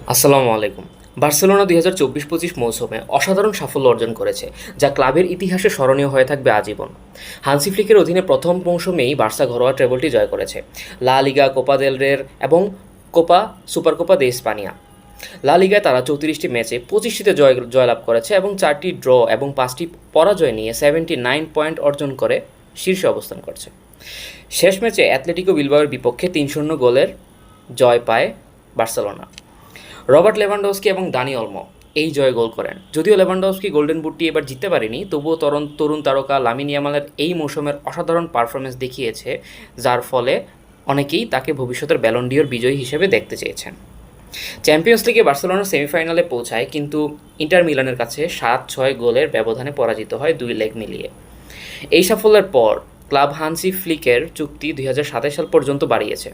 আসসালামু আলাইকুম। বার্সেলোনা ২০২৪-২৫ মৌসুমে অসাধারণ সাফল্য অর্জন করেছে, যা ক্লাবের ইতিহাসে স্মরণীয় হয়ে থাকবে আজীবন। হান্সি ফ্লিকের অধীনে প্রথম মৌসুমেই বার্সা ঘরোয়া ট্রেবলটি জয় করেছে, লা লিগা, কোপা দেল রের এবং সুপারকোপা দে স্পানিয়া। লা লিগায় তারা ৩৪টি ম্যাচে ২৫টিতে জয়লাভ করেছে এবং ৪টি ড্র এবং ৫টি পরাজয় নিয়ে 79 পয়েন্ট অর্জন করে শীর্ষে অবস্থান করছে। শেষ ম্যাচে অ্যাটলেটিকো বিলবাওয়ের বিপক্ষে ৩-০ গোলের জয় পায় বার্সেলোনা। রবার্ট লেভানডস্কি এবং দানি অলমো এই জয়ে গোল করেন। যদিও লেভানডস্কি গোল্ডেন বুটটি এবার জিততে পারেনি, তবুও তরুণ তারকা লামিন ইয়ামালের এই মৌসুমের অসাধারণ পারফরমেন্স দেখিয়েছে, যার ফলে অনেকেই তাকে ভবিষ্যতের ব্যালন ডিওর বিজয়ী হিসেবে দেখতে চেয়েছেন। চ্যাম্পিয়ন্স লিগে বার্সেলোনা সেমিফাইনালে পৌঁছায়, কিন্তু ইন্টার মিলানের কাছে ৭-৬ গোলের ব্যবধানে পরাজিত হয় ২ লেগ মিলিয়ে। এই সাফল্যের পর ক্লাব হান্সি ফ্লিকের চুক্তি ২০২৭ সাল পর্যন্ত বাড়িয়েছে,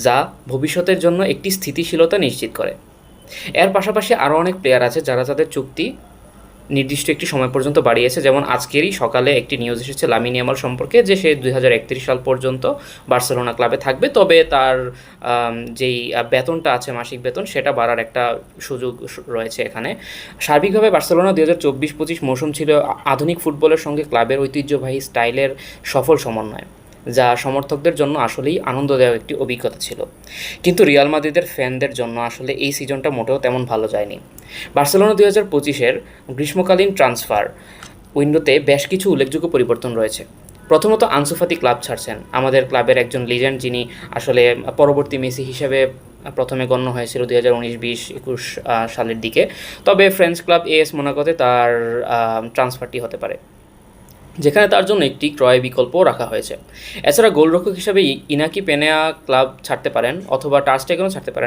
যা ভবিষ্যতের জন্য একটি স্থিতিশীলতা নিশ্চিত করে। এর পাশাপাশি আরও অনেক প্লেয়ার আছে যারা তাদের চুক্তি নির্দিষ্ট একটি সময় পর্যন্ত বাড়িয়েছে, যেমন আজকেরই সকালে একটি নিউজ এসেছে লামিন ইয়ামাল সম্পর্কে, যে সে ২০৩১ সাল পর্যন্ত বার্সেলোনা ক্লাবে থাকবে, তবে তার যেই বেতনটা আছে, মাসিক বেতন, সেটা বাড়ার একটা সুযোগ রয়েছে এখানে। সার্বিকভাবে বার্সেলোনা ২০২৪-২৫ মৌসুম ছিল আধুনিক ফুটবলের সঙ্গে ক্লাবের ঐতিহ্যবাহী স্টাইলের সফল সমন্বয়, যা সমর্থকদের জন্য আসলেই আনন্দদায়ক একটি অভিজ্ঞতা ছিল। কিন্তু রিয়াল মাদ্রিদের ফ্যানদের জন্য আসলে এই সিজনটা মোটেও তেমন ভালো যায়নি। বার্সেলোনা ২০২৫-এর গ্রীষ্মকালীন ট্রান্সফার উইন্ডোতে বেশ কিছু উল্লেখযোগ্য পরিবর্তন রয়েছে। প্রথমত, আনসু ফাতি ক্লাব ছাড়ছেন, আমাদের ক্লাবের একজন লিজেন্ড, যিনি আসলে পরবর্তী মেসি হিসেবে প্রথমে গণ্য হয়েছিল ২০১৯-২০-২১ সালের দিকে। তবে ফ্রেঞ্চ ক্লাব এএস মোনাকোতে তার ট্রান্সফারটি হতে পারে, যেখানে তার জন্য একটি ক্রয় বিকল্পও রাখা হয়েছে। এছাড়া গোলরক্ষক হিসাবে ইনাকি পেনেয়া ক্লাব ছাড়তে পারেন, অথবা টার স্টেগেনও ছাড়তে পারেন।